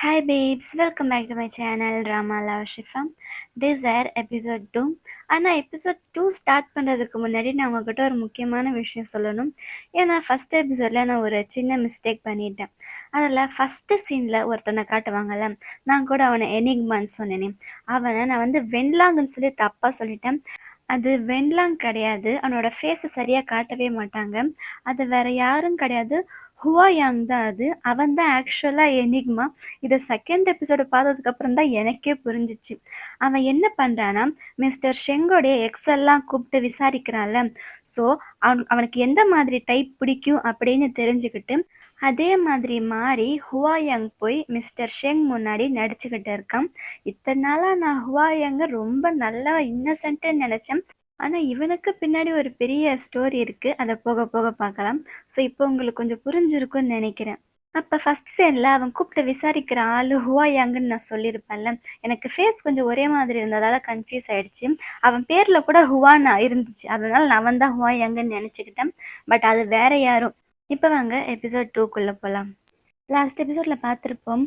Hi babes, welcome back to my channel Drama Love Shifa. Desire episode 2. ஆனால் episode 2 start பண்ணுறதுக்கு முன்னாடி நான் உங்ககிட்ட ஒரு முக்கியமான விஷயம் சொல்லணும். ஏன்னா ஃபஸ்ட் எபிசோடில் நான் ஒரு சின்ன மிஸ்டேக் பண்ணிட்டேன். அதில் ஃபஸ்ட்டு சீனில் ஒருத்தனை காட்டுவாங்கல்ல, நான் கூட அவனை எனிக்மான்னு சொன்னேனே, அவனை நான் வந்து வெண்லாங்கன்னு சொல்லி தப்பாக சொல்லிட்டேன். அது வெண்லாங் கிடையாது. அவனோட ஃபேஸை சரியாக காட்டவே மாட்டாங்க. அது வேற யாரும் கிடையாது, ஹுவாயாங் தான் அது. அவன் தான் ஆக்சுவலாக எனிக்மா. இதை செகண்ட் எபிசோடு பார்த்ததுக்கப்புறம் தான் எனக்கே புரிஞ்சிச்சு. அவன் என்ன பண்ணுறான்னா, மிஸ்டர் ஷெங்கோடைய எக்ஸெல்லாம் கூப்பிட்டு விசாரிக்கிறான்ல, ஸோ அவனுக்கு எந்த மாதிரி டைப் பிடிக்கும் அப்படின்னு தெரிஞ்சுக்கிட்டு அதே மாதிரி மாறி ஹுவாயாங் போய் மிஸ்டர் ஷெங் முன்னாடி நடிச்சுக்கிட்டு இருக்கான். இத்தனை நாளாக நான் ஹுவாயாங்க ரொம்ப நல்லா இன்னசென்ட்டுன்னு நினச்சேன். ஆனால் இவனுக்கு பின்னாடி ஒரு பெரிய ஸ்டோரி இருக்குது. அதை போக போக பார்க்கலாம். ஸோ இப்போ உங்களுக்கு கொஞ்சம் புரிஞ்சிருக்குன்னு நினைக்கிறேன். அப்போ ஃபஸ்ட் சீனில் அவன் கூப்பிட்டு விசாரிக்கிற ஆள் ஹுவாயாங்குன்னு நான் சொல்லியிருப்பேன்ல, எனக்கு ஃபேஸ் கொஞ்சம் ஒரே மாதிரி இருந்ததால் கன்ஃபியூஸ் ஆகிடுச்சு. அவன் பேரில் கூட ஹுவானா இருந்துச்சு, அதனால் நான் அவன் தான் ஹுவாயாங்குன்னு நினச்சிக்கிட்டேன். பட் அது வேற யாரும். இப்போ வாங்க எபிசோட் 2க்குள்ளே போகலாம். லாஸ்ட் எபிசோடில் பார்த்துருப்போம்,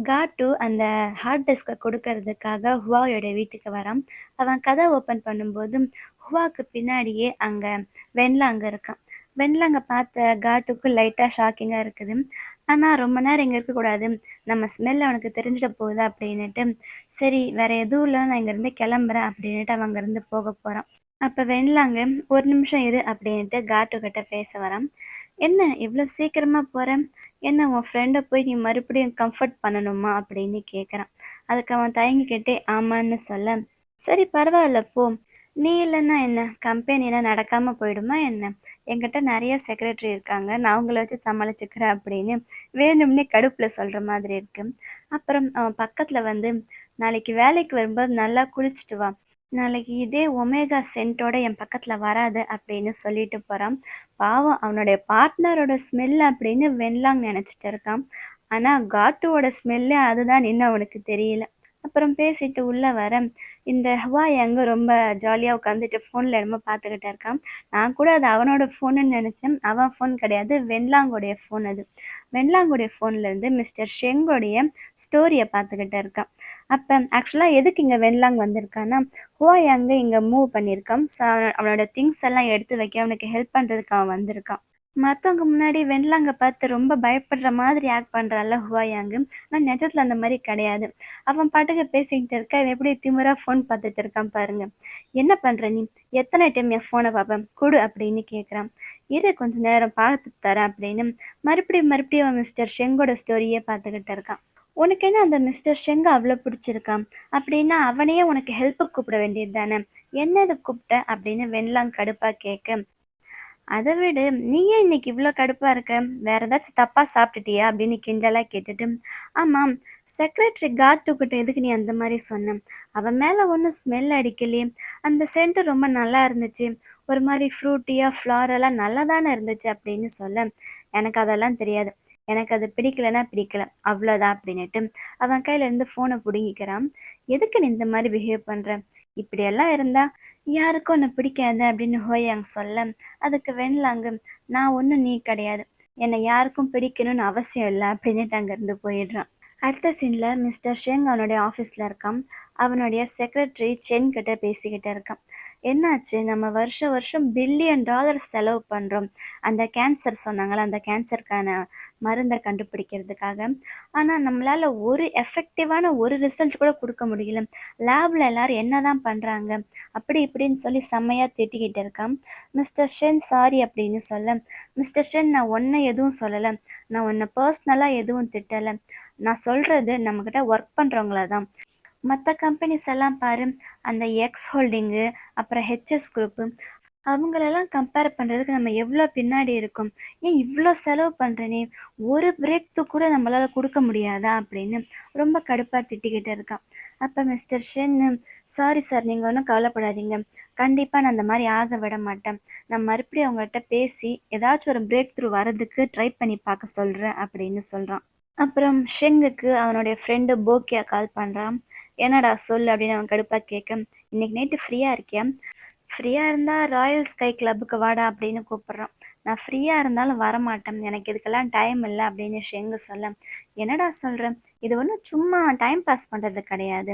காட்டு அந்த ஹார்ட் டிஸ்கை கொடுக்கறதுக்காக ஹுவாயோட வீட்டுக்கு வரான். அவன் கதை ஓப்பன் பண்ணும்போது ஹுவாக்கு பின்னாடியே அங்கே வெண்லாங்க இருக்கான். வெண்லாங்க பார்த்த காட்டுக்கு லைட்டாக ஷாக்கிங்காக இருக்குது. ஆனால் ரொம்ப நேரம் இங்கே இருக்கக்கூடாது, நம்ம ஸ்மெல் அவனுக்கு தெரிஞ்சிட போகுது அப்படின்னுட்டு, சரி வேறு எதுவும் இல்லை, நான் இங்கேருந்து கிளம்புறேன் அப்படின்ட்டு அவன் அங்கேருந்து போக போகிறான். அப்போ வெண்லாங்க ஒரு நிமிஷம் இரு அப்படின்ட்டு காட்டுக்கிட்ட பேச வரான். என்ன இவ்வளோ சீக்கிரமாக போகிறேன், என்ன உன் ஃப்ரெண்டை போய் நீ மறுபடியும் கம்ஃபர்ட் பண்ணணுமா அப்படின்னு கேட்குறான். அதுக்கு அவன் தயங்கிக்கிட்டே ஆமான்னு சொல்ல, சரி பரவாயில்ல போ, நீ இல்லைன்னா என்ன கம்பெனிலாம் நடக்காமல் போயிடுமா என்ன, என்கிட்ட நிறைய செக்ரட்டரி இருக்காங்க, நான் அவங்கள வச்சு சமாளிச்சுக்கிறேன் அப்படின்னு வேணும்னே கடுப்பில் சொல்கிற மாதிரி இருக்கு. அப்புறம் அவன் பக்கத்தில் வந்து, நாளைக்கு வேலைக்கு வரும்போது நல்லா குளிச்சுட்டு வா, நாளைக்கு இதே ஒமேகா சென்ட்டோட என் பக்கத்தில் வராது அப்படின்னு சொல்லிட்டு போகிறான். பாவம் அவனுடைய பார்ட்னரோட ஸ்மெல் அப்படின்னு வெண்லாங் நினச்சிட்டு இருக்கான். ஆனால் காட்டுவோட ஸ்மெல்லே அதுதான் இன்னும் அவனுக்கு தெரியல. அப்புறம் பேசிட்டு உள்ளே வர, இந்த ஹுவாயாங் ரொம்ப ஜாலியாக உட்காந்துட்டு ஃபோனில் என்னமோ பார்த்துக்கிட்டு இருக்கான். நான் கூட அது அவனோட ஃபோனுன்னு நினச்சேன். அவன் ஃபோன் கிடையாது, வெண்லாங்கோடைய ஃபோன் அது. வெண்லாங்குடைய ஃபோன்லேருந்து மிஸ்டர் ஷெங்கோடைய ஸ்டோரியை பார்த்துக்கிட்டு இருக்கான். அப்போ ஆக்சுவலாக எதுக்கு இங்கே வெண்லாங் வந்திருக்கான்னா, ஹுவாயாங்க இங்கே மூவ் பண்ணியிருக்கான். ஸோ அவனோட திங்ஸ் எல்லாம் எடுத்து வைக்க அவனுக்கு ஹெல்ப் பண்ணுறதுக்கு அவன் வந்திருக்கான். மற்றவங்க முன்னாடி வெண்லாங்க பார்த்து ரொம்ப பயப்படுற மாதிரி ஆக்ட் பண்ணுறான்ல ஹுவாயாங்கு, ஆனால் நிஜத்தில் அந்த மாதிரி கிடையாது. அவன் பாட்டுக்கு பேசிக்கிட்டு இருக்க, அவன் எப்படி திமிரா ஃபோன் பார்த்துட்டு இருக்கான் பாருங்க. என்ன பண்ணுற நீ, எத்தனை டைம் என் ஃபோனை பார்ப்பேன், கொடு அப்படின்னு கேட்குறான். இரு கொஞ்ச நேரம் பார்த்து தரேன் அப்படின்னு மறுபடியும் அவன் மிஸ்டர் ஷெங்கோட ஸ்டோரியே பார்த்துக்கிட்டு இருக்கான். உனக்கு என்ன அந்த மிஸ்டர் ஷெங்க அவ்வளோ பிடிச்சிருக்கான் அப்படின்னா அவனையே உனக்கு ஹெல்ப்புக்கு கூப்பிட வேண்டியது தானே, என்னது கூப்பிட்ட அப்படின்னு வெண்லாங் கடுப்பாக கேட்க, அதை விட நீயே இன்னைக்கு இவ்வளோ கடுப்பாக இருக்க, வேற ஏதாச்சும் தப்பாக சாப்பிட்டுட்டியா அப்படின்னு கிண்டலாக கேட்டுட்டு, ஆமாம் செக்ரட்டரி காட்டுக்கிட்ட எதுக்கு நீ அந்த மாதிரி சொன்ன, அவன் மேலே ஒன்றும் ஸ்மெல் அடிக்கலையே, அந்த சென்ட்டு ரொம்ப நல்லா இருந்துச்சு, ஒரு மாதிரி ஃப்ரூட்டியாக ஃப்ளாரெல்லாம் நல்லா தானே இருந்துச்சு அப்படின்னு சொல்ல, எனக்கு அதெல்லாம் தெரியாது, எனக்கு அது பிடிக்கலன்னா பிடிக்கல அவ்வளோதான் அப்படின்னுட்டு அவன் கையிலேருந்து ஃபோனை பிடுங்கிக்கிறான். எதுக்கு நீ இந்த மாதிரி பிஹேவ் பண்ணுற, இப்படியெல்லாம் இருந்தால் யாருக்கும் உன்னை பிடிக்காது அப்படின்னு ஹோயாங் சொல்ல, அதுக்கு வெண்லாங்கு, நான் ஒன்றும் நீ கிடையாது, என்னை யாருக்கும் பிடிக்கணும்னு அவசியம் இல்லை அப்படின்னுட்டு அங்கேருந்து போயிடுறான். அடுத்த சீனில் மிஸ்டர் ஷெங் அவனுடைய ஆஃபீஸில் இருக்கான். அவனுடைய செக்ரட்டரி சென் கிட்ட பேசிக்கிட்டு இருக்கான். என்னாச்சு, நம்ம வருஷம் வருஷம் $1 பில்லியன் செலவு பண்ணுறோம் அந்த கேன்சர் சொன்னாங்களே, அந்த கேன்சருக்கான மருந்தை கண்டுபிடிக்கிறதுக்காக. ஆனால் நம்மளால் ஒரு எஃபெக்டிவான ஒரு ரிசல்ட் கூட கொடுக்க முடியல, லேபில் எல்லோரும் என்ன தான் பண்ணுறாங்க அப்படி இப்படின்னு சொல்லி செம்மையாக திட்டிக்கிட்டு இருக்கான். மிஸ்டர் ஷென் சாரி அப்படின்னு சொல்ல, மிஸ்டர் ஷென் நான் ஒன்றை எதுவும் சொல்லலை, நான் உன்னை பர்சனலாக எதுவும் திட்டலை, நான் சொல்கிறது நம்மக்கிட்ட ஒர்க் பண்ணுறவங்கள தான். மற்ற கம்பெனிஸ் எல்லாம் பாரு, அந்த எக்ஸ் ஹோல்டிங்கு அப்புறம் ஹெச்எஸ் குரூப்பு அவங்களெல்லாம் கம்பேர் பண்ணுறதுக்கு நம்ம எவ்வளோ பின்னாடி இருக்கோம், ஏன் இவ்வளோ செலவு பண்ணுறனே, ஒரு பிரேக் த்ரூ கூட நம்மளால் கொடுக்க முடியாதா அப்படின்னு ரொம்ப கடுப்பாக திட்டிக்கிட்டு இருக்கான். அப்போ மிஸ்டர் ஷென், சாரி சார், நீங்கள் ஒன்றும் கவலைப்படாதீங்க, கண்டிப்பாக நான் அந்த மாதிரி ஆக விட மாட்டேன், நான் மறுபடியும் அவங்கள்ட்ட பேசி ஏதாச்சும் ஒரு பிரேக் த்ரூ வரதுக்கு ட்ரை பண்ணி பார்க்க சொல்கிறேன் அப்படின்னு சொல்கிறான். அப்புறம் ஷெங்குக்கு அவனுடைய ஃப்ரெண்டு போக்கியா கால் பண்ணுறான். என்னடா சொல்லு அப்படின்னு அவன் கடுப்பாக கேட்க, இன்னைக்கு நைட்டு ஃப்ரீயாக இருக்கியா, ஃப்ரீயாக இருந்தால் ராயல் ஸ்கை கிளப்புக்கு வாடா அப்படின்னு கூப்பிட்றான். நான் ஃப்ரீயா இருந்தாலும் வரமாட்டேன். எனக்கு இதுக்கெல்லாம் டைம் இல்ல அப்படின்னு ஷெங்கு சொல்ல, "என்னடா சொல்ற? இது ஒண்ணும் சும்மா டைம் பாஸ் பண்றது கிடையாது.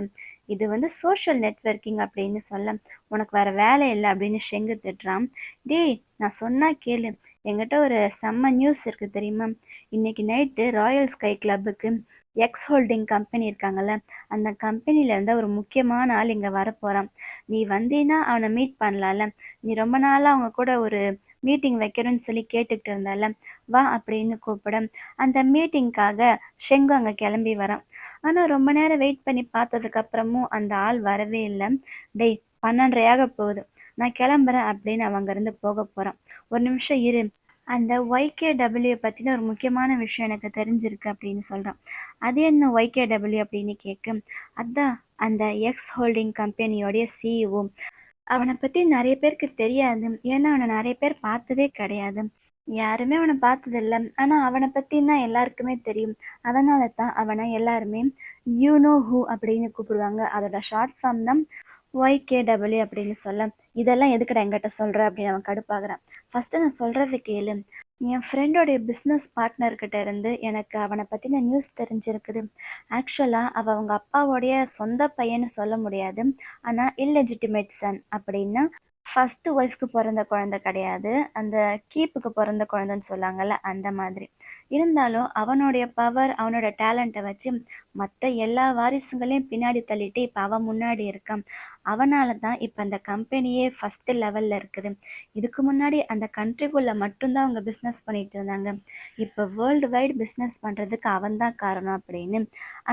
இது வந்து சோஷியல் நெட்வொர்க்கிங்" அப்படின்னு சொல்ல, "உனக்கு வேற வேலை இல்ல" அப்படின்னு ஷெங்கு திட்டுறான். "டேய் நான் சொன்னா கேளு. என்கிட்ட ஒரு செம்ம நியூஸ் இருக்கு தெரியுமா? இன்னைக்கு நைட்டு ராயல் ஸ்கை கிளப்புக்கு எக்ஸ் ஹோல்டிங் கம்பெனி இருக்காங்கல்ல, அந்த கம்பெனில இருந்து ஒரு முக்கியமான ஆள் இங்க வரப்போறான். நீ வந்தீன்னா அவன மீட் பண்ணலாம்ல. நீ ரொம்ப நாளா அவங்க கூட ஒரு மீட்டிங் வைக்கிறேன்னு சொல்லி கேட்டுக்கிட்டு இருந்தால, வா அப்படின்னு கூப்பிட, அந்த மீட்டிங்க்காக ஷெங்கு அங்க கிளம்பி வரான். ஆனா ரொம்ப நேரம் வெயிட் பண்ணி பார்த்ததுக்கு அப்புறமும் அந்த ஆள் வரவே இல்ல. டேய் 12:30 ஆக போகுது. நான் கிளம்புறேன் அப்படின்னு அவன் அங்கிருந்து போக போறான். ஒரு நிமிஷம் இரு. அந்த ஒய்கேடபிள்யூ பத்தின ஒரு முக்கியமான விஷயம் எனக்கு தெரிஞ்சிருக்கு அப்படின்னு சொல்றான். அது என்ன ஒய்கேடபிள்யூ அப்படின்னு கேட்க, அதான் அந்த எக்ஸ் ஹோல்டிங் கம்பெனியோடைய சிஇஓ. அவன பத்தி நெறைய பேருக்கு தெரியாது. ஏன்னா, அவன நெறைய பேர் பார்த்ததே கிடையாது. யாருமே அவன பார்த்ததில்ல. ஆனா, அவன பத்தினா எல்லாருக்குமே தெரியும். அதனால தான் அவன எல்லாருமே யூ நோ ஹூ அப்படின்னு கூப்பிடுவாங்க. அதோட ஷார்ட் ஃபார்ம் தான் ஒய்கேடபிள்யூ அப்படின்னு சொல்ல, "இதெல்லாம் எதுக்குடா என்கிட்ட சொல்ற?" அப்படின்னு அவன் கடுப்பாகுறான். "ஃபர்ஸ்ட்டு நான் சொல்றத கேளு. என் ஃப்ரெண்டோடைய பிசினஸ் பார்ட்னர் கிட்ட இருந்து எனக்கு அவன பத்தின நியூஸ் தெரிஞ்சிருக்குது. ஆக்சுவலா அவங்க அப்பாவோடைய சொந்த பையன்னு சொல்ல முடியாது. ஆனா இல்லெஜிட்டிமேட் சன் அப்படின்னா ஃபர்ஸ்ட் ஒய்ஃப்க்கு பிறந்த குழந்தை கிடையாது. அந்த கீப்புக்கு பிறந்த குழந்தைன்னு சொல்லாங்கல்ல அந்த மாதிரி. இருந்தாலும் அவனுடைய பவர், அவனோட டேலண்ட்ட வச்சு மத்த எல்லா வாரிசுங்களையும் பின்னாடி தள்ளிட்டு இப்ப அவன் முன்னாடி இருக்கான். அவனால தான் இப்ப அந்த கம்பெனியே ஃபர்ஸ்ட் லெவல்ல இருக்குது. இதுக்கு முன்னாடி அந்த கண்ட்ரிக்குள்ள மட்டும் தான் அவங்க பிசினஸ் பண்ணிட்டு இருந்தாங்க. இப்ப வேர்ல்டு வைட் பிசினஸ் பண்றதுக்கு அவன் தான் காரணம் அப்படின்னு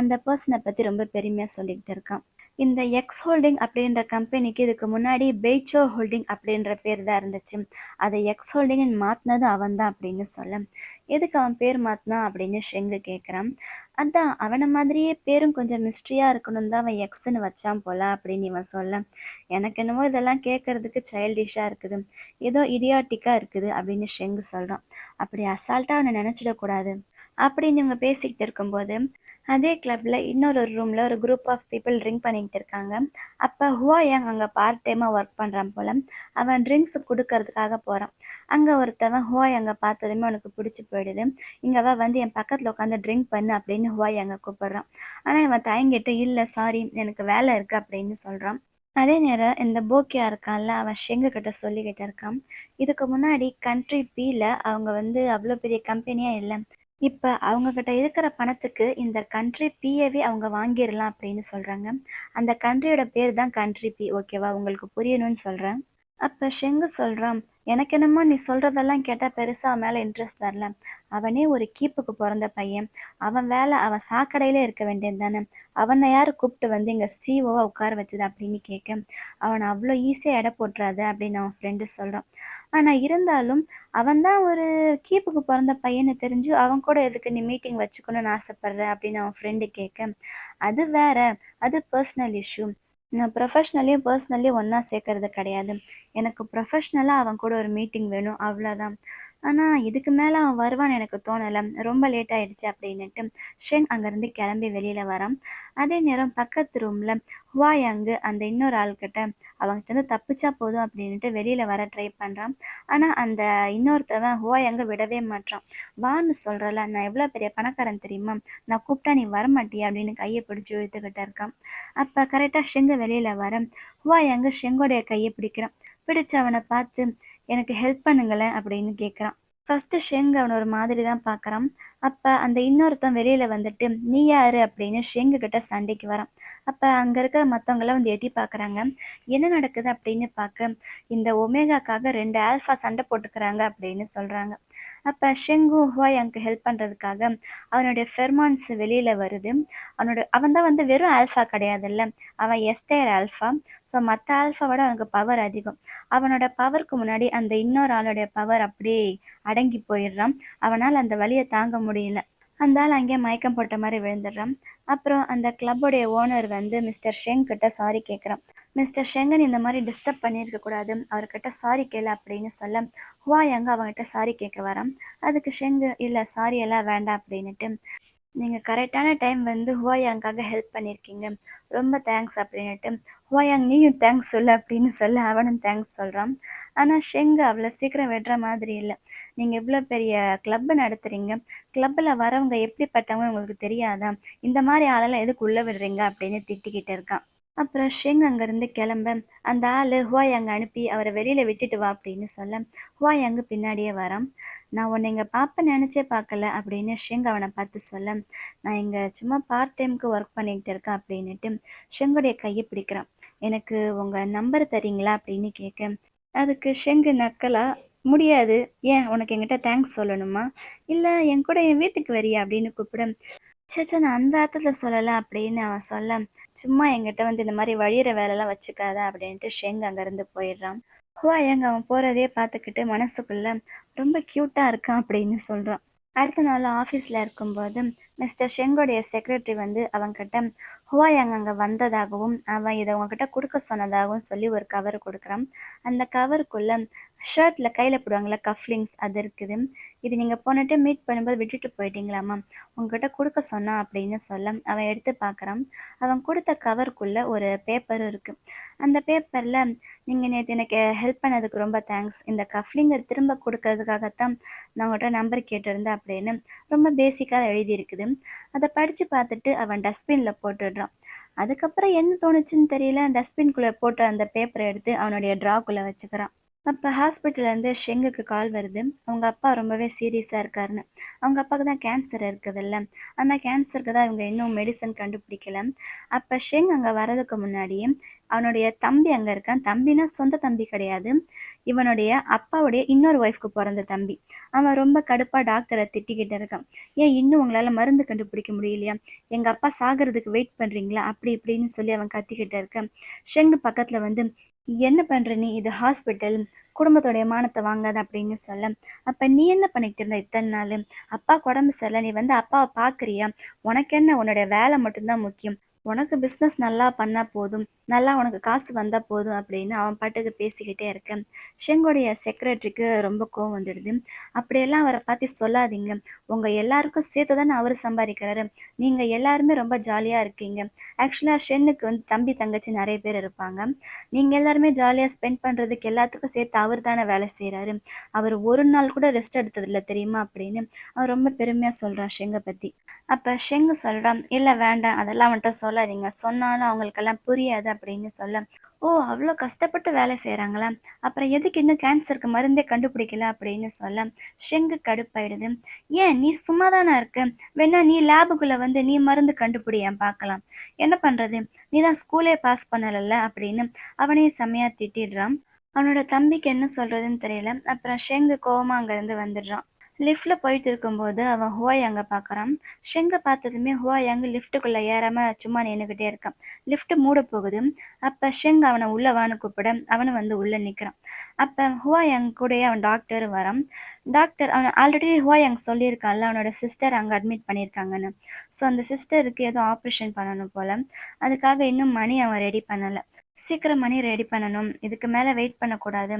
அந்த பர்சன பத்தி ரொம்ப பெருமையா சொல்லிக்கிட்டு இருக்கான். இந்த எக்ஸ் ஹோல்டிங் அப்படின்ற கம்பெனிக்கு இதுக்கு முன்னாடி பெய்ச்சோ ஹோல்டிங் அப்படின்ற பேர் தான் இருந்துச்சு. அதை எக்ஸ் ஹோல்டிங்னு மாத்தினது அவன் தான் அப்படின்னு சொல்ல, எதுக்கு அவன் பேர் மாத்தினான் அப்படின்னு ஷெங்கு கேட்குறான். அதான் அவன மாதிரியே பேரும் கொஞ்சம் மிஸ்ட்ரியா இருக்கணும் தான் அவன் எக்ஸ்ன்னு வச்சான் போல அப்படின்னு இவன் சொல்ல, எனக்கு என்னமோ இதெல்லாம் கேட்கறதுக்கு சைல்டிஷா இருக்குது, ஏதோ இடியாட்டிக்கா இருக்குது அப்படின்னு ஷெங்கு சொல்றான். அப்படி அசால்ட்டா அவனை நினைச்சிடக்கூடாது அப்படின்னு இவங்க பேசிக்கிட்டு இருக்கும்போது அதே கிளப்ல இன்னொரு ரூம்ல ஒரு குரூப் ஆஃப் பீப்புள் ட்ரிங்க் பண்ணிக்கிட்டு இருக்காங்க. அப்ப ஹுவாயாங் அங்க பார்ட் டைமா ஒர்க் பண்றான் போல. அவன் ட்ரிங்க்ஸ் குடுக்கறதுக்காக போறான். அங்க ஒருத்தவன் ஹுவாயாங்க பார்த்ததுமே அவனுக்கு பிடிச்சு போயிடுது. இங்க வா வந்து என் பக்கத்துல உட்காந்து ட்ரிங்க் பண்ணு அப்படின்னு ஹுவாயாங்க கூப்பிடுறான். ஆனா இவன் தயங்கிட்டு இல்ல சாரி எனக்கு வேலை இருக்கு அப்படின்னு சொல்றான். அதே நேரம் இந்த போக்கியா இருக்கான்ல அவன் ஷெங்கு கிட்ட சொல்லிக்கிட்டு இருக்கான். இதுக்கு முன்னாடி கண்ட்ரி பீல அவங்க வந்து அவ்வளோ பெரிய கம்பெனியா இல்ல. இப்ப அவங்க கிட்ட இருக்கிற பணத்துக்கு இந்த கண்ட்ரி பீயவே அவங்க வாங்கிரலாம் அப்படின்னு சொல்றாங்க. அந்த கண்ட்ரியோட பேர் தான் கண்ட்ரி பீ. ஓகேவா? உங்களுக்கு புரியணும்னு சொல்றேன். அப்ப ஷெங்கு சொல்றான், "எனக்கு என்னமோ நீ சொல்றதெல்லாம் கேட்டா பெருசா அவன் மேல இன்ட்ரெஸ்ட் வரல. அவனே ஒரு கீப்புக்கு பொறந்த பையன். அவன் வேலை அவன் சாக்கடையிலே இருக்க வேண்டியது தானே. அவன யாரு கூப்பிட்டு வந்து இங்க சிஇஓவா உட்கார வச்சது?" அப்படின்னு கேட்க, "அவன அவ்வளோ ஈஸியா எடை போட்டுறாத" அப்படின்னு அவன் ஃப்ரெண்டு சொல்றான். ஆனா இருந்தாலும் அவன் தான் ஒரு கீப்புக்கு பொறந்த பையன்னு தெரிஞ்சு அவன் கூட எதுக்கு நீ மீட்டிங் வச்சுக்கணும்னு ஆசைப்படுற அப்படின்னு அவன் ஃப்ரெண்டு கேட்க, "அது வேற. அது பர்சனல் இஷ்யூ. நான் ப்ரொஃபஷ்னலையும் பர்சனலையும் ஒண்ணா சேர்க்கறது கிடையாது. எனக்கு ப்ரொஃபஷ்னலா அவன் கூட ஒரு மீட்டிங் வேணும் அவ்வளோதான். ஆனா இதுக்கு மேல அவன் வருவான்னு எனக்கு தோணல. ரொம்ப லேட் ஆயிடுச்சு" அப்படின்னுட்டு ஷென் அங்கேருந்து கிளம்பி வெளியில வரான். அதே நேரம் பக்கத்து ரூம்ல ஹுவாயாங்கு அந்த இன்னொரு ஆள்கிட்ட அவன்கிட்டருந்து தப்பிச்சா போதும் அப்படின்னுட்டு வெளியில வர ட்ரை பண்றான். ஆனா அந்த இன்னொருத்தவன் ஹுவாயாங்க விடவே மாட்றான். "வான்னு சொல்றேன்ல, நான் எவ்வளோ பெரிய பணக்காரன் தெரியுமா? நான் கூப்பிட்டா நீ வரமாட்டியா?" அப்படின்னு கைய பிடிச்சு இழுத்துக்கிட்டு இருக்கான். அப்ப கரெக்டா ஷெங்கு வெளியில வர, ஹுவாயாங்கு ஷெங்கோடைய கைய பிடிக்கிறான். பிடிச்சு அவன பார்த்து, "எனக்கு ஹெல்ப் பண்ணுங்களேன்" அப்படின்னு கேட்குறான். ஃபர்ஸ்ட்டு ஷெங் அவன ஒரு மாதிரி தான் பார்க்குறான். அப்ப அந்த இன்னொருத்தன் வெளியில வந்துட்டு, "நீ யாரு?" அப்படின்னு ஷெங்கு கிட்ட சண்டைக்கு வரான். அப்ப அங்க இருக்கிற மத்தவங்கலாம் வந்து எட்டி பார்க்குறாங்க. என்ன நடக்குது அப்படின்னு பார்க்க, இந்த ஒமேகாக்காக 2 ஆல்ஃபா சண்டை போட்டுக்கிறாங்க அப்படின்னு சொல்றாங்க. அப்ப ஷெங்கு ஹுவாயாங்க்கு ஹெல்ப் பண்றதுக்காக அவனுடைய ஃபெர்மான்ஸ் வெளியில வருது. அவன் தான் வந்து வெறும் ஆல்ஃபா கிடையாதுல்ல. அவன் எஸ்டேர் ஆல்ஃபா. ஸோ மத்த ஆல்ஃபாவோட அவனுக்கு பவர் அதிகம். அவனோட பவருக்கு முன்னாடி அந்த இன்னொரு ஆளுடைய பவர் அப்படியே அடங்கி போயிடுறான். அவனால அந்த வலிய தாங்க முடியல. அந்த ஆள் அங்கேயே மயக்கம் போட்ட மாரி விழுந்துடுறான். அப்புறம் அந்த கிளப்புடைய ஓனர் வந்து மிஸ்டர் ஷெங் கிட்ட சாரி கேட்குறான். மிஸ்டர் ஷெங்கன் இந்த மாரி டிஸ்டர்ப் பண்ணியிருக்க கூடாது. அவர்கிட்ட சாரி கேளு அப்படின்னு சொல்ல, ஹுவாயாங் அவன்கிட்ட சாரி கேட்க வரான். அதுக்கு ஷெங்கு, "இல்ல சாரி எல்லாம் வேண்டாம்" அப்படின்னுட்டு, "நீங்க கரெக்டான டைம் வந்து ஹுவாயாங்காக ஹெல்ப் பண்ணியிருக்கீங்க. ரொம்ப தேங்க்ஸ்" அப்படின்னுட்டு, "ஹுவாயாங் நீயும் தேங்க்ஸ் சொல்லு" அப்படின்னு சொல்ல அவனும் தேங்க்ஸ் சொல்றான். ஆனா ஷெங் அவ்வளோ சீக்கிரம் விடுற மாதிரி இல்ல. நீங்க இவ்ளோ பெரிய கிளப் நடத்துறீங்க. கிளப்ல வரவங்க எப்படிப்பட்டவங்க உங்களுக்கு தெரியாதா? இந்த மாரி ஆளெல்லாம் எதுக்கு உள்ள விடுறீங்க?" அப்படின்னு திட்டிக்கிட்டு இருக்கான். அப்புறம் ஷெங் அங்கருந்து கிளம்ப, அந்த ஆளு ஹுவாயாங்க அனுப்பி அவர வெளியில விட்டுட்டு வா அப்படின்னு சொல்ல, ஹுவாயாங் பின்னாடியே வரான். "நான் உன்ன இங்க பார்ப்பேன்னு நெனச்சே பார்க்கல" அப்படின்னு ஷெங் அவன பார்த்து சொல்ல, "நான் இங்க சும்மா பார்ட் டைம்க்கு ஒர்க் பண்ணிக்கிட்டு இருக்கேன்" அப்படின்னுட்டு ஷெங்குடைய கைய பிடிக்கிறான். "எனக்கு உங்க நம்பர் தர்றீங்களா?" அப்படின்னு கேட்க, அதுக்கு ஷெங்கு நக்கலா, "முடியாது. ஏன் உனக்கு என்கிட்ட தேங்க்ஸ் சொல்லணுமா? இல்ல என் கூட என் வீட்டுக்கு வரியா?" அப்படின்னு கூப்பிட, "ச்சே நான் அந்த அர்த்தத்துல சொல்லல" அப்படின்னு அவன் சொல்ல, "சும்மா என்கிட்ட வந்து இந்த மாரி வழியிற வேலைலாம் வச்சுக்காத" அப்படின்ட்டு ஷெங் அங்கருந்து போயிடுறான். ஹுவாயங் அவன் போறதையே பார்த்துக்கிட்டு மனசுக்குள்ள, "ரொம்ப கியூட்டா இருக்கான்" அப்படின்னு சொல்றான். அடுத்த நாள் ஆஃபீஸ்ல இருக்கும்போது, மிஸ்டர் ஷெங்கோடைய செக்ரட்டரி வந்து அவன்கிட்ட ஹுவாயாங் அங்க வந்ததாகவும், அவன் இத உங்ககிட்ட குடுக்க சொன்னதாகவும் சொல்லி ஒரு கவர் குடுக்குறான். அந்த கவருக்குள்ள ஷர்ட்ல கையில போடுவாங்கல்ல கஃப்லிங்ஸ் அது இருக்குது. "இது நீங்க போன டைம் மீட் பண்ணும்போது விட்டுட்டு போயிட்டீங்களாமா, உங்ககிட்ட குடுக்க சொன்னா" அப்படின்னு சொல்ல, அவன் எடுத்து பார்க்குறான். அவன் குடுத்த கவருக்குள்ள ஒரு பேப்பரும் இருக்கு. அந்த பேப்பர்ல, "நீங்க நேத்து எனக்கு ஹெல்ப் பண்ணதுக்கு ரொம்ப தேங்க்ஸ். இந்த கஃப்லிங்க திரும்ப குடுக்கறதுக்காகத்தான் நான் உங்கள்ட்ட நம்பர் கேட்டிருந்தேன்" அப்படின்னு ரொம்ப பேசிக்கா எழுதியிருக்குது. அத படிச்சு பார்த்துட்டு அவன் டஸ்ட்பின்ல போட்டுடுறான். அதுக்கப்புறம் என்ன தோணுச்சுன்னு தெரியல, டஸ்ட்பின்குள்ள போட்ட அந்த பேப்பர எடுத்து அவனுடைய ட்ராக்குள்ள வச்சுக்கிறான். அப்ப ஹாஸ்பிட்டல்லேருந்து ஷெங்குக்கு கால் வருது. அவங்க அப்பா ரொம்பவே சீரியஸா இருக்காருன்னு. அவங்க அப்பாவுக்கு தான் கேன்சர் இருக்குதுல்ல. அந்த கேன்சருக்கு தான் இவங்க இன்னும் மெடிசன் கண்டுபிடிக்கல. அப்ப ஷெங் அங்க வர்றதுக்கு முன்னாடியே அவனுடைய தம்பி அங்க இருக்கான். தம்பினா சொந்த தம்பி கிடையாது. இவனுடைய அப்பாவுடைய இன்னொரு ஒய்ஃப்க்கு பொறந்த தம்பி. அவன் ரொம்ப கடுப்பா டாக்டர திட்டிக்கிட்டு இருக்கான். "ஏன் இன்னும் உங்களால மருந்து கண்டுபிடிக்க முடியலையா? எங்க அப்பா சாகுறதுக்கு வெயிட் பண்றீங்களா?" அப்படி இப்படின்னு சொல்லி அவன் கத்திக்கிட்டு இருக்கான். ஷெங் பக்கத்துல வந்து, "என்ன பண்ற நீ? இது ஹாஸ்பிட்டல். குடும்பத்தோடைய மானத்தை வாங்காத" அப்படின்னு சொல்ல, "அப்ப நீ என்ன பண்ணிக்கிட்டு இருந்த இத்தனை நாள்? அப்பாவுக்கு உடம்பு சரியில்லை. நீ வந்து அப்பாவை பார்க்குறியா? உனக்கு என்ன? உன்னுடைய வேலை மட்டும்தான் முக்கியம். உனக்கு பிஸ்னஸ் நல்லா பண்ணா போதும். நல்லா உனக்கு காசு வந்தா போதும்" அப்படின்னு அவன் பாட்டுக்கு பேசிக்கிட்டே இருக்க, ஷெங்கோடைய செக்ரட்டரிக்கு ரொம்ப கோவம் வந்துடுது. "அப்படியெல்லாம் அவரை பார்த்து சொல்லாதீங்க. உங்க எல்லாருக்கும் சேர்த்து தானே அவர் சம்பாதிக்கிறாரு. நீங்க எல்லாருமே ரொம்ப ஜாலியா இருக்கீங்க. ஆக்சுவலா ஷென்னுக்கு வந்து தம்பி தங்கச்சி நிறைய பேர் இருப்பாங்க. நீங்க எல்லாருமே ஜாலியா ஸ்பெண்ட் பண்றதுக்கு எல்லாத்துக்கும் சேர்த்து அவர் தானே வேலை செய்றாரு. அவர் ஒரு நாள் கூட ரெஸ்ட் எடுத்ததில்ல தெரியுமா?" அப்படின்னு அவன் ரொம்ப பெருமையா சொல்றான் ஷெங்க பத்தி. அப்ப ஷெங் சொல்றான், "இல்ல வேண்டாம். அதெல்லாம் அவன்ட்ட சொல்லாதீங்க. சொன்னாலும் அவங்களுக்கெல்லாம் புரியாது" அப்படின்னு சொல்ல, "ஓ! அவ்ளோ கஷ்டப்பட்டு வேலை செய்றாங்களா? அப்புறம் எதுக்கு இன்னும் கேன்சருக்கு மருந்தே கண்டுபிடிக்கல?" அப்படின்னு சொல்ல, ஷெங்கு கடுப்பாயிடுது. "ஏன் நீ சும்மா தானே இருக்க? வேணா நீ லேபுக்குள்ள வந்து நீ மருந்து கண்டுபிடியேன் பார்க்கலாம். என்ன பண்றது? நீ தான் ஸ்கூலே பாஸ் பண்ணலல்ல" அப்படின்னு அவனையும் செம்மையா திட்டிடுறான். அவனோட தம்பிக்கு என்ன சொல்றதுன்னு தெரியல. அப்புறம் ஷெங்கு கோவமா அங்கேருந்து வந்துடுறான். லிஃப்ட்ல போயிட்டு இருக்கும்போது அவன் ஹுவாயாங்க பார்க்குறான். ஷெங்க பார்த்ததுமே ஹுவாயாங் லிஃப்ட்டுக்குள்ள ஏறாம சும்மா நின்னுக்கிட்டே இருக்கான். லிஃப்ட் மூட போகுது. அப்ப ஷெங் அவனை உள்ள வான்னு கூப்பிட அவனும் வந்து உள்ள நிற்கிறான். அப்ப ஹுவாயாங் கூடயே அவன் டாக்டர் வரான். டாக்டர் அவன் ஆல்ரெடி ஹுவாயாங் சொல்லியிருக்கான்ல அவனோட சிஸ்டர் அங்கே அட்மிட் பண்ணியிருக்காங்கன்னு. ஸோ அந்த சிஸ்டருக்கு ஏதோ ஆப்ரேஷன் பண்ணணும் போல. அதுக்காக இன்னும் மணி அவன் ரெடி பண்ணல. "சீக்கிரம் மணி ரெடி பண்ணணும். இதுக்கு மேல வெயிட் பண்ணக்கூடாது.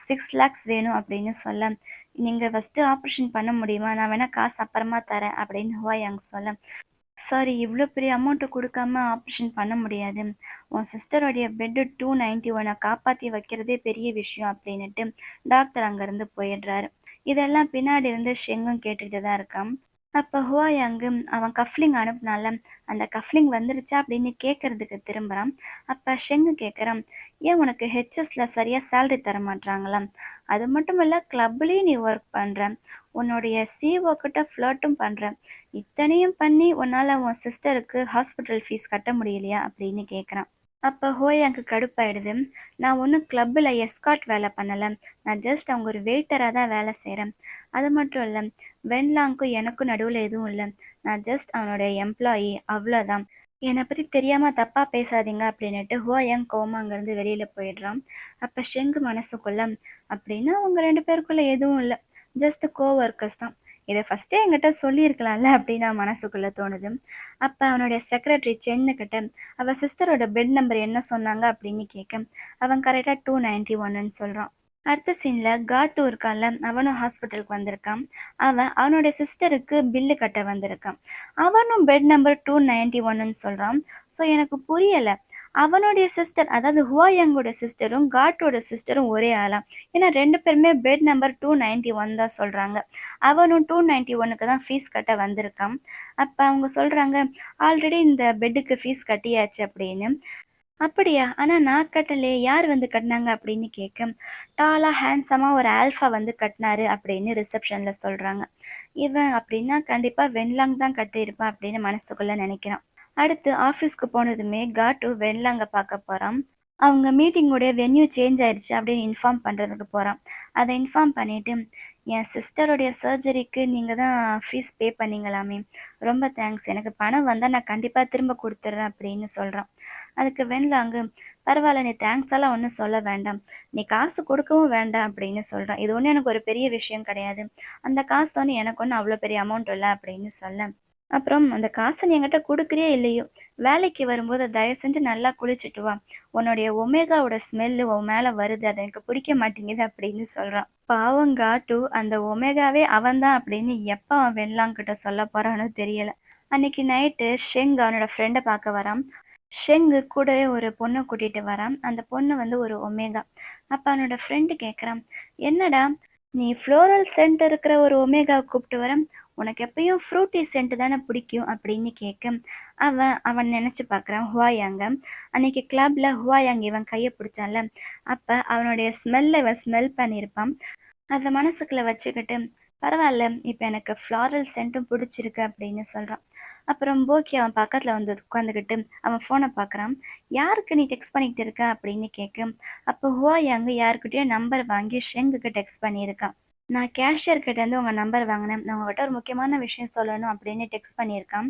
6 லேக்ஸ் வேணும்" அப்படின்னு சொல்ல, "நீங்க ஃபர்ஸ்ட்டு ஆப்ரேஷன் பண்ண முடியுமா? நான் வேணா காசு அப்புறமா தரேன்" அப்படின்னு ஹுவாயாங் சொல்ல, "சாரி இவ்ளோ பெரிய அமௌண்ட் குடுக்காம ஆப்ரேஷன் பண்ண முடியாது. உன் சிஸ்டருடைய பெட் 291 காப்பாத்தி வைக்கிறதே பெரிய விஷயம்" அப்படின்னுட்டு டாக்டர் அங்கருந்து போயிடுறாரு. இதெல்லாம் பின்னாடி இருந்து ஷெங்கும் கேட்டுட்டு தான் இருக்கான். அப்ப ஹுவாயாங்கு அவன் கஃப்லிங் அனுப்புனான்ல, அந்த கஃப்லிங் வந்துருச்சா அப்படின்னு கேட்கறதுக்கு திரும்புறான். அப்ப ஷெங்கு கேட்குறான், "ஏன் உனக்கு ஹெச்எஸ்ல சரியா சேலரி தர மாட்றாங்களா? அது மட்டும் இல்ல கிளப்லயும் நீ ஒர்க் பண்ற. உன்னுடைய சிஇஓ கிட்ட ஃப்ளர்ட்டும் பண்ற. இத்தனையும் பண்ணி உன்னால உன் சிஸ்டருக்கு ஹாஸ்பிட்டல் ஃபீஸ் கட்ட முடியலையா?" அப்படின்னு கேட்குறான். அப்ப ஹோயாங்க்கு கடுப்பாயிடுது. "நான் ஒன்னும் கிளப்ல எஸ்கார்ட் வேலை பண்ணல. நான் ஜஸ்ட் அவங்க ஒரு வெயிட்டரா தான் வேலை செய்றேன். அது மட்டும் இல்ல, வென்லாங்க்கும் எனக்கும் நடுவுல எதுவும் இல்ல. நான் ஜஸ்ட் அவனுடைய எம்ப்ளாயி அவ்வளோதான். என்னை பத்தி தெரியாம தப்பா பேசாதீங்க" அப்படின்னுட்டு ஹுவாயாங் கோவமா அங்கிருந்து வெளியில போயிடுறான். அப்ப ஷெங் மனசுக்குள்ள, "அப்படின்னா உங்க 2 பேருக்குள்ள எதுவும் இல்ல. ஜஸ்ட் கோவொர்க்கர்ஸ் தான். இத ஃபர்ஸ்ட்டே என்கிட்ட சொல்லியிருக்கலாம்ல" அப்படின்னு அவன் மனசுக்குள்ள தோணுது. அப்ப அவனுடைய செக்ரட்டரி சென்னுகிட்ட அவ சிஸ்டரோட பெட் நம்பர் என்ன சொன்னாங்க அப்படின்னு கேட்க, அவன் கரெக்டா 291ன்னு சொல்றான். அடுத்த சீன்ல காட்டு இருக்கான்ல, அவனும் ஹாஸ்பிட்டலுக்கு வந்திருக்கான். அவன் அவனுடைய சிஸ்டருக்கு பில்லு கட்ட வந்திருக்கான். அவனும் பெட் நம்பர் 291ன்னு சொல்றான். ஸோ எனக்கு புரியல. அவனுடைய சிஸ்டர், அதாவது ஹுவாயாங்கோட சிஸ்டரும், காட்டோட சிஸ்டரும் ஒரே ஆளாம். ஏன்னா 2 பேருமே பெட் நம்பர் 291 தான் சொல்றாங்க. அவனும் 291க்கு தான் ஃபீஸ் கட்ட வந்திருக்கான். அப்ப அவங்க சொல்றாங்க, "ஆல்ரெடி இந்த பெட்டுக்கு ஃபீஸ் கட்டியாச்சு" அப்படின்னு. "அப்படியா? ஆனா நான் கட்டலயே. யார் வந்து கட்டுனாங்க?" அப்படின்னு கேட்க, "டாலா, ஹேண்ட்ஸமா ஒரு ஆல்ஃபா வந்து கட்டுனாரு" அப்படின்னு ரிசப்ஷன்ல சொல்றாங்க. இவன் அப்படின்னா கண்டிப்பா வென்லாங் தான் கட்டியிருப்பான் அப்படின்னு மனசுக்குள்ள நினைக்கிறான். அடுத்து ஆஃபீஸ்க்கு போனதுமே காட்டு வென்லாங்க பார்க்க போறான். அவங்க மீட்டிங்கோட வென்யூ சேஞ்ச் ஆயிடுச்சு அப்படின்னு இன்ஃபார்ம் பண்றதுக்கு போறான். அதை இன்ஃபார்ம் பண்ணிட்டு, "என் சிஸ்டருடைய சர்ஜரிக்கு நீங்க தான் ஃபீஸ் பே பண்ணீங்களாமே, ரொம்ப தேங்க்ஸ். எனக்கு பணம் வந்தா நான் கண்டிப்பா திரும்ப கொடுத்துட்றேன்" அப்படின்னு சொல்றான். அதுக்கு வென்லாங்கு, "பரவாயில்ல, நீ தேங்க்ஸ் எல்லாம் ஒன்றும் சொல்ல வேண்டாம். நீ காசு கொடுக்கவும் வேண்டாம்" அப்படின்னு சொல்றான். "இது ஒன்றும் எனக்கு ஒரு பெரிய விஷயம் கிடையாது. அந்த காசு ஒன்றும் எனக்கு ஒன்றும் அவ்வளோ பெரிய அமௌண்ட் இல்லை" அப்படின்னு சொல்ல, "அப்புறம் அந்த காசை நீ என்கிட்ட குடுக்குறியோ இல்லையோ, வேலைக்கு வரும்போது தயவு செஞ்சு நல்லா குளிச்சுட்டு வா. உன்னுடைய ஒமேகாவோட ஸ்மெல்லு உன் மேல வருது. அது எனக்கு பிடிக்க மாட்டேங்குது" அப்படின்னு சொல்றான். பாவம் காட்டு அந்த ஒமேகாவே அவன்தான் அப்படின்னு எப்ப அவன் வென்லாங்கிட்ட சொல்ல போறானோ தெரியல. அன்னைக்கு நைட்டு ஷெங் அவனோட ஃப்ரெண்டை பார்க்க வரான். ஷெங்கு கூடவே ஒரு பொண்ணை கூட்டிட்டு வரான். அந்த பொண்ணு வந்து ஒரு ஒமேகா. அப்ப அவனோட ஃப்ரெண்டு கேட்குறான், "என்னடா, நீ ஃப்ளோரல் சென்ட் இருக்கிற ஒரு ஒமேகாவை கூப்பிட்டு வர, உனக்கு எப்பயும் ஃப்ரூட்டி சென்ட் தானே பிடிக்கும்" அப்படின்னு கேட்க, அவன் அவன் நினைச்சு பார்க்குறான் ஹுவாயாங்க. அன்னைக்கு கிளப்ல ஹுவாயாங் இவன் கையை பிடிச்சான்ல, அப்ப அவனுடைய ஸ்மெல்ல இவன் ஸ்மெல் பண்ணியிருப்பான். அத மனசுக்குள்ள வச்சுக்கிட்டு, "பரவால்ல, இப்ப எனக்கு ஃப்ளாரல் சென்ட்டும் பிடிச்சிருக்கு" அப்படின்னு சொல்றான். அப்புறம் போக்கி அவன் பக்கத்துல வந்து உட்காந்துக்கிட்டு அவன் ஃபோனை பார்க்குறான். "யாருக்கு நீ டெக்ஸ்ட் பண்ணிக்கிட்டு இருக்க?" அப்படின்னு கேட்க, அப்போ ஹுவாயாங் யார்கிட்டயோ நம்பர் வாங்கி ஷெங்குக்கு டெக்ஸ்ட் பண்ணியிருக்கான். "நான் கேஷியர் கிட்ட இருந்து உங்க நம்பர் வாங்கினேன். நான் உங்ககிட்ட ஒரு முக்கியமான விஷயம் சொல்லணும்" அப்படின்னு டெக்ஸ்ட் பண்ணியிருக்கான்.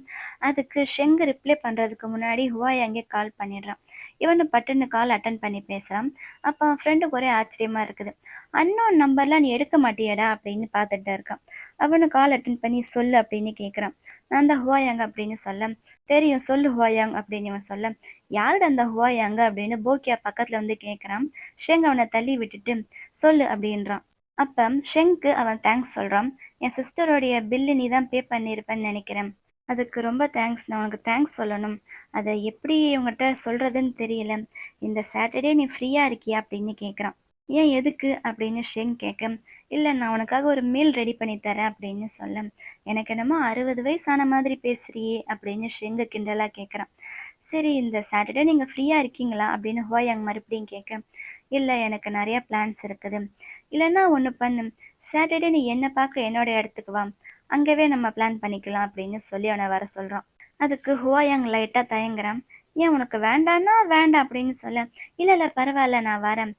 அதுக்கு ஷெங் ரிப்ளை பண்றதுக்கு முன்னாடி ஹுவாயாங்கே கால் பண்ணிடுறான். இவனும் பட்டுன்னு கால் அட்டன் பண்ணி பேசுறான். அப்ப அவன் ஃப்ரெண்டுக்கு ஒரே ஆச்சரியமா இருக்குது. "அன்னோன் நம்பர்லாம் நீ எடுக்க மாட்டியாடா?" அப்படின்னு பார்த்துட்டு இருக்கான். அவனும் கால் அட்டன் பண்ணி, "சொல்லு" அப்படின்னு கேட்குறான். "நான் தான் ஹுவாயாங்" அப்படின்னு சொல்ல, "தெரியும், சொல்லு ஹுவாயாங்" அப்படின்னு இவன் சொல்ல, "யாருடா அந்த ஹுவாயாங்க?" அப்படின்னு போக்கியா பக்கத்துல வந்து கேட்குறான். ஷெங் அவனை தள்ளி விட்டுட்டு, "சொல்லு" அப்படின்றான். அப்ப ஷெங்க்கு அவன் தேங்க்ஸ் சொல்றான். "என் சிஸ்டருடைய பில்லு நீ தான் பே பண்ணியிருப்பேன்னு நினைக்கிறேன். அதுக்கு ரொம்ப தேங்க்ஸ். நான் உனக்கு தேங்க்ஸ் சொல்லணும். அதை எப்படி உங்ககிட்ட சொல்றதுன்னு தெரியல. இந்த சாட்டர்டே நீ ஃப்ரீயா இருக்கியா?" அப்படின்னு கேட்குறான். "ஏன், எதுக்கு?" அப்படின்னு ஷெங் கேட்க, "இல்லை, நான் உனக்காக ஒரு மீல் ரெடி பண்ணி தரேன்" அப்படின்னு சொல்ல, "எனக்கு என்னமோ 60 வயசு ஆன மாதிரி பேசுறியே" அப்படின்னு ஷெங்கு கிண்டலா கேட்குறான். "சரி, இந்த சாட்டர்டே நீங்க ஃப்ரீயா இருக்கீங்களா?" அப்படின்னு ஹுவாயாங் மறுபடியும் கேட்க, "இல்லை, எனக்கு நிறைய பிளான்ஸ் இருக்குது. இல்லைன்னா ஒன்று பண்ணு, சாட்டர்டே நீ என்னை பார்க்க என்னோட இடத்துக்கு வா, அங்கவே நம்ம பிளான் பண்ணிக்கலாம்" அப்படின்னு சொல்லி அவனை வர சொல்றான். அதுக்கு ஹுவாயாங் லைட்டா தயங்குறான். "ஏன், உனக்கு வேண்டான்னா வேண்டாம்" அப்படின்னு சொல்ல, "இல்லை இல்லை, பரவாயில்ல, நான் வரேன்.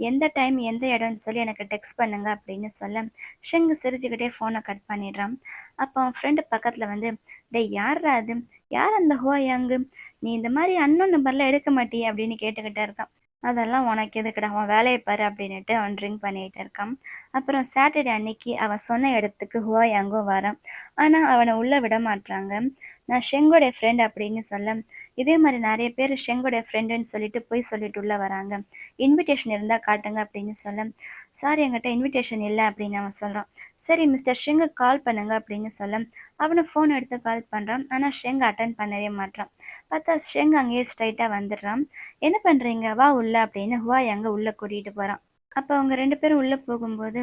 எந்த டைம் எந்த இடம்னு சொல்லி எனக்கு டெக்ஸ்ட் பண்ணுங்க" அப்படின்னு சொல்ல, ஷெங்கு சிரிச்சுக்கிட்டே ஃபோனை கட் பண்ணிடுறான். அப்போ அவன் ஃப்ரெண்டு பக்கத்துல வந்து, "டேய், யார்ரா அது? யார் அந்த ஹுவாயாங்கு? நீ இந்த மாதிரி அன்னோன் நம்பர்லாம் எடுக்க மாட்டியே" அப்படின்னு கேட்டுக்கிட்டே இருக்கான். "அதெல்லாம் உனக்கு எதுக்குடா, உன் வேலையை பாரு" அப்படின்னுட்டு அவன் ட்ரிங்க் பண்ணிட்டு இருக்கான். அப்புறம் சாட்டர்டே அன்னைக்கு அவன் சொன்ன இடத்துக்கு ஹுவாயாங்கும் வரான். ஆனா அவனை உள்ள விட மாட்றாங்க. "நான் ஷெங்கோட ஃப்ரெண்ட்" அப்படின்னு சொல்ல, இதே மாதிரி நிறைய பேர் ஷெங்கோட ஃப்ரெண்டுன்னு சொல்லிட்டு போய் சொல்லிட்டு உள்ள வராங்க. "இன்விடேஷன் இருந்தா காட்டுங்க" அப்படின்னு சொல்ல, "சாரி, என்கிட்ட இன்விடேஷன் இல்லை" அப்படின்னு அவன் சொல்றான். "சரி, மிஸ்டர் ஷெங்குக்கு கால் பண்ணுங்க" அப்படின்னு சொல்ல, அவனும் ஃபோன் எடுத்து கால் பண்றான். ஆனா ஷெங் அட்டன் பண்ணவே மாட்றான். பார்த்தா ஷெங் அங்கேயே ஸ்ட்ரைட்டா வந்துடுறான். "என்ன பண்றீங்க? வா உள்ள" அப்படின்னு ஹுவாயாங்க உள்ள கூட்டிட்டு போறான். அப்ப அவங்க 2 பேரும் உள்ள போகும்போது,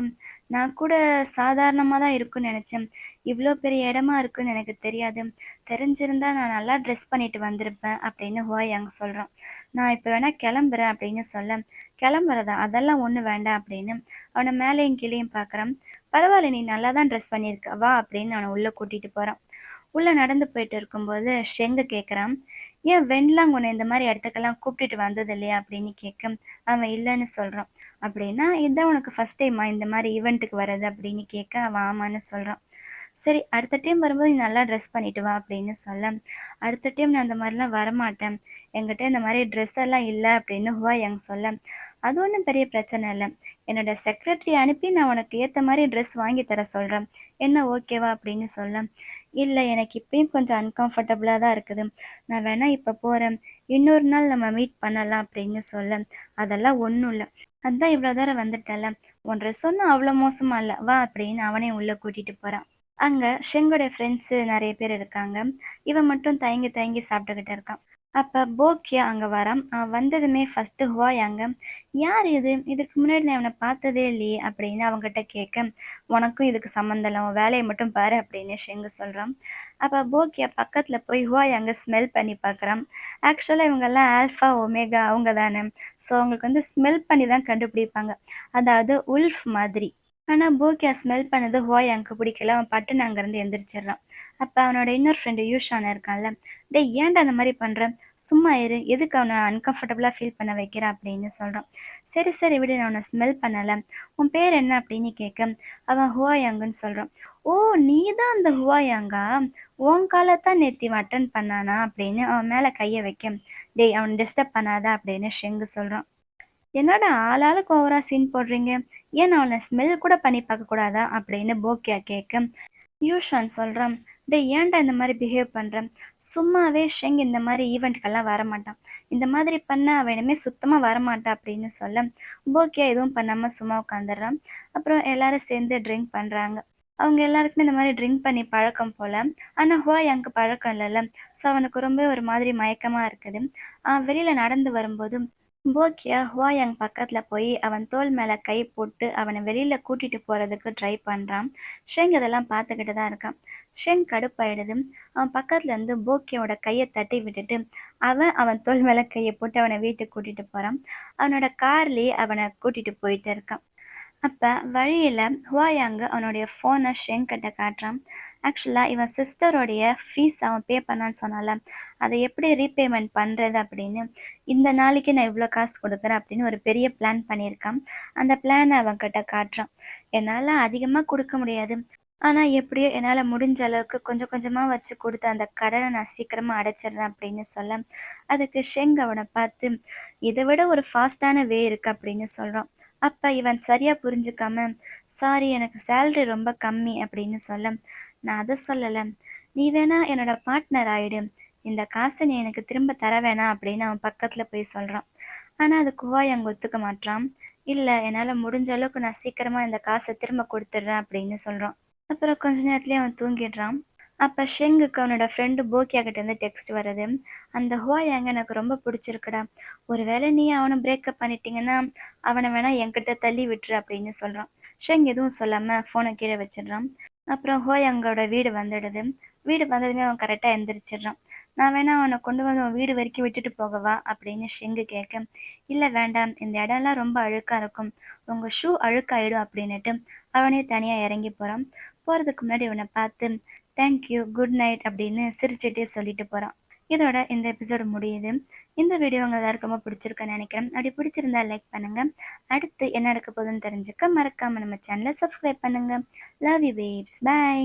"நான் கூட சாதாரணமா தான் இருக்கும்னு நெனச்சேன். இவ்ளோ பெரிய இடமா இருக்குன்னு எனக்கு தெரியாது. தெரிஞ்சிருந்தா நான் நல்லா ட்ரெஸ் பண்ணிட்டு வந்திருப்பேன்" அப்படின்னு ஹுவாயாங் சொல்றான். "நான் இப்ப வேணா கிளம்புறேன்" அப்படின்னு சொல்ல, "கிளம்புறதா? அதெல்லாம் ஒண்ணும் வேண்டாம்" அப்படின்னு அவன மேலேயும் கீழேயும் பார்க்குறான். "பரவாயில்ல, நீ நல்லா தான் ட்ரெஸ் பண்ணியிருக்க. வா" அப்படின்னு அவன உள்ள கூட்டிட்டு போறான். உள்ள நடந்து போயிட்டு இருக்கும்போது ஷெங்கு கேட்குறான், "ஏன், வென்லாங் உன்னை இந்த மாதிரி இடத்துக்கெல்லாம் கூப்பிட்டுட்டு வந்தது இல்லையா?" அப்படின்னு கேட்க, அவன் இல்லைன்னு சொல்றான். "அப்படின்னா இதான் உனக்கு ஃபர்ஸ்ட் டைமா இந்த மாதிரி ஈவெண்ட்டுக்கு வர்றது?" அப்படின்னு கேட்க, அவன் ஆமான்னு சொல்றான். "சரி, அடுத்த டைம் வரும்போது நீ நல்லா ட்ரெஸ் பண்ணிட்டு வா" அப்படின்னு சொல்ல, "அடுத்த டைம் நான் அந்த மாதிரிலாம் வரமாட்டேன். என்கிட்ட இந்த மாதிரி ட்ரெஸ் எல்லாம் இல்லை" அப்படின்னு ஹுவாயாங் சொல்ல, "அது ஒன்றும் பெரிய பிரச்சனை இல்லை. என்னோட செக்ரட்டரி அனுப்பி நான் உனக்கு ஏற்ற மாதிரி ட்ரெஸ் வாங்கி தர சொல்கிறேன். என்ன, ஓகேவா?" அப்படின்னு சொல்ல, "இல்லை, எனக்கு இப்பயும் கொஞ்சம் அன்கம்ஃபர்டபுளாக தான் இருக்குது. நான் வேணா இப்போ போகிறேன். இன்னொரு நாள் நம்ம மீட் பண்ணலாம்" அப்படின்னு சொல்ல, "அதெல்லாம் ஒன்றும் இல்லை. அதான் இவ்வளோ தூரம் வந்துட்டல. உன் ட்ரெஸ் ஒன்றும் அவ்வளோ மோசமா இல்லை. வா" அப்படின்னு அவனையும் உள்ளே கூட்டிகிட்டு போகிறான். அங்க ஷெங்கோட ஃப்ரெண்ட்ஸு நெறைய பேர் இருக்காங்க. இவன் மட்டும் தயங்கி தயங்கி சாப்பிட்டுக்கிட்டு இருக்கான். அப்ப போக்கியா அங்க வரான். வந்ததுமே ஃபர்ஸ்ட்டு ஹுவாயாங்க, "யார் இது? இதுக்கு முன்னாடி நான் இவன பார்த்ததே இல்லையே!" அப்படின்னு அவன்கிட்ட கேட்க, "உனக்கும் இதுக்கு சம்மந்தம் இல்ல. உன் வேலைய மட்டும் பாரு" அப்படின்னு ஷெங்கு சொல்றான். அப்ப போக்கியா பக்கத்துல போய் ஹுவாயாங்க ஸ்மெல் பண்ணி பார்க்குறான். ஆக்சுவலா இவங்கலாம் ஆல்ஃபா, ஒமேகா அவங்க தானே. ஸோ அவங்களுக்கு வந்து ஸ்மெல் பண்ணி தான் கண்டுபிடிப்பாங்க. அதாவது உல்ஃப் மாதிரி. ஆனா போக்கியா ஸ்மெல் பண்ணது ஹுவாயாங்க்கு பிடிக்கல. அவன் பட்டுன்னு அங்கேருந்து எந்திரிச்சிடுறான். அப்ப அவனோட இன்னொரு ஃப்ரெண்டு யூஷான் இருக்கான்ல, "டேய் ஏன்டா அந்த மாரி பண்ற? சும்மா இரு. எதுக்கு அவன அன்கம்ஃபர்டபுளா ஃபீல் பண்ண வைக்கிற?" அப்படின்னு சொல்றான். "சரி, சரி விடு. நான் உன்ன ஸ்மெல் பண்ணல. உன் பேர் என்ன?" அப்படின்னு கேட்க, அவன் ஹுவாயாங்குன்னு சொல்றான். "ஓ! நீ தான் அந்த ஹுவாயாங்கா? உன் கால தான் நேத்து இவன் அட்டெண்ட் பண்ணானா?" அப்படின்னு அவன் மேல கைய வைக்க, "டேய் அவன டிஸ்டர்ப் பண்ணாத" அப்படின்னு ஷெங்கு சொல்றான். "என்னடா ஆளாளுக்கு ஓவரா சீன் போடுறீங்க. ஏன் நான் உன்ன ஸ்மெல் கூட பண்ணி பார்க்கக்கூடாதா?" அப்படின்னு போக்கியா கேட்க, யூஷான் சொல்றான், "டேய் ஏன்டா இந்த மாதிரி பிஹேவ் பண்ற? சும்மாவே ஷெங் இந்த மாதிரி ஈவெண்ட்க்கெல்லாம் வரமாட்டான். இந்த மாதிரி பண்ண அவன் இனிமே சுத்தமா வரமாட்டான்" அப்படின்னு சொல்ல, போக்கியா எதுவும் பண்ணாம சும்மா உட்காந்துடுறான். அப்புறம் எல்லாரும் சேர்ந்து ட்ரிங்க் பண்றாங்க. அவங்க எல்லாருக்குமே இந்த மாதிரி ட்ரிங்க் பண்ணி பழக்கம் போல. ஆனா ஹுவாயாங்க்கு பழக்கம் இல்லைல்ல. ஸோ அவனுக்கு ரொம்ப ஒரு மாதிரி மயக்கமா இருக்குது. வெளியில நடந்து வரும்போது போக்கியா ஹுவாயாங் பக்கத்துல போய் அவன் தோள் மேல கை போட்டு அவனை வெளியில கூட்டிட்டு போறதுக்கு ட்ரை பண்றான். ஷெங் இதெல்லாம் பார்த்துக்கிட்டு தான் இருக்கான். ஷெங் கடுப்பாயிடுது. அவன் பக்கத்துல இருந்து போக்கியோட கையை தட்டி விட்டுட்டு அவன் தோள் மேல கையை போட்டு அவனை வீட்டுக்கு கூட்டிட்டு போறான். அவனோட கார்லயே அவனை கூட்டிட்டு போயிட்டு இருக்கான். அப்ப வழியில ஹுவாயாங்கு அவனுடைய ஃபோனை ஷெங் கிட்ட காட்டுறான். ஆக்சுவலா இவன் சிஸ்டருடைய ஃபீஸ் அவன் பே பண்ணான்னு சொன்னான்ல, அதை எப்படி ரீபேமெண்ட் பண்றது அப்படின்னு, இந்த நாளைக்கு நான் இவ்வளோ காசு கொடுக்குறேன் அப்படின்னு ஒரு பெரிய பிளான் பண்ணியிருக்கான். அந்த பிளானை அவன் கிட்ட காட்டுறான். என்னால அதிகமா கொடுக்க முடியாது. ஆனா எப்படியோ என்னால முடிஞ்ச அளவுக்கு கொஞ்சம் கொஞ்சமா வச்சு கொடுத்து அந்த கடனை நான் சீக்கிரமா அடைச்சிடுறேன் அப்படின்னு சொல்ல, அதுக்கு ஷெங் அவனை பார்த்து, இதை விட ஒரு ஃபாஸ்டான வே இருக்கு அப்படின்னு சொல்றான். அப்ப இவன் சரியா புரிஞ்சுக்காம, சாரி எனக்கு சேலரி ரொம்ப கம்மி அப்படின்னு சொல்ல, நான் அதை சொல்லல. நீ வேணா என்னோட பார்ட்னர் ஆயிடு. இந்த காசை நீ எனக்கு திரும்ப தர வேணாம் அப்படின்னு அவன் பக்கத்துல போய் சொல்றான். ஆனா அது குவாய் அங்க ஒத்துக்க மாட்றான். இல்ல என்னால முடிஞ்ச அளவுக்கு நான் சீக்கிரமா இந்த காசை திரும்ப கொடுத்துடுறேன் அப்படின்னு சொல்றான். அப்புறம் கொஞ்ச நேரத்துலயே அவன் தூங்கிடுறான். அப்ப ஷெங்குக்கு அவனோட ஃப்ரெண்டு போக்கியா கிட்ட இருந்து டெக்ஸ்ட் வருது. அந்த ஹுவாயாங்க எனக்கு ரொம்ப பிடிச்சிருக்குடா. ஒருவேளை நீ அவனை பிரேக்கப் பண்ணிட்டீங்கன்னா அவனை வேணா என்கிட்ட தள்ளி விட்டுரு அப்படின்னு சொல்றான். ஷெங் எதுவும் சொல்லாம போனை கீழே வச்சிடுறான். அப்புறம் ஹுவாயாங்கோட வீடு வந்துடுது. வீடு வந்ததுமே அவன் கரெக்டா எந்திரிச்சிடுறான். நான் வேணா அவனை கொண்டு வந்து உன் வீடு வரைக்கும் விட்டுட்டு போகவா அப்படின்னு ஷெங்கு கேட்க, இல்ல வேண்டாம், இந்த இடம்லாம் ரொம்ப அழுக்கா இருக்கும், உங்க ஷூ அழுக்காயிடும் அப்படின்னுட்டு அவனே தனியா இறங்கி போறான். போறதுக்கு முன்னாடி இவனை பார்த்து தேங்க்யூ, குட் நைட் அப்படின்னு சிரிச்சுட்டே சொல்லிட்டு போறான். இதோட இந்த எபிசோடு முடியுது. இந்த வீடியோ உங்க எல்லாருக்கும் ரொம்ப பிடிச்சிருக்குன்னு நினைக்கிறேன். அப்படி பிடிச்சிருந்தா லைக் பண்ணுங்க. அடுத்து என்ன நடக்க போகுதுன்னு தெரிஞ்சுக்க மறக்காம நம்ம சேனலை சப்ஸ்கிரைப் பண்ணுங்க. Love you babes. பை.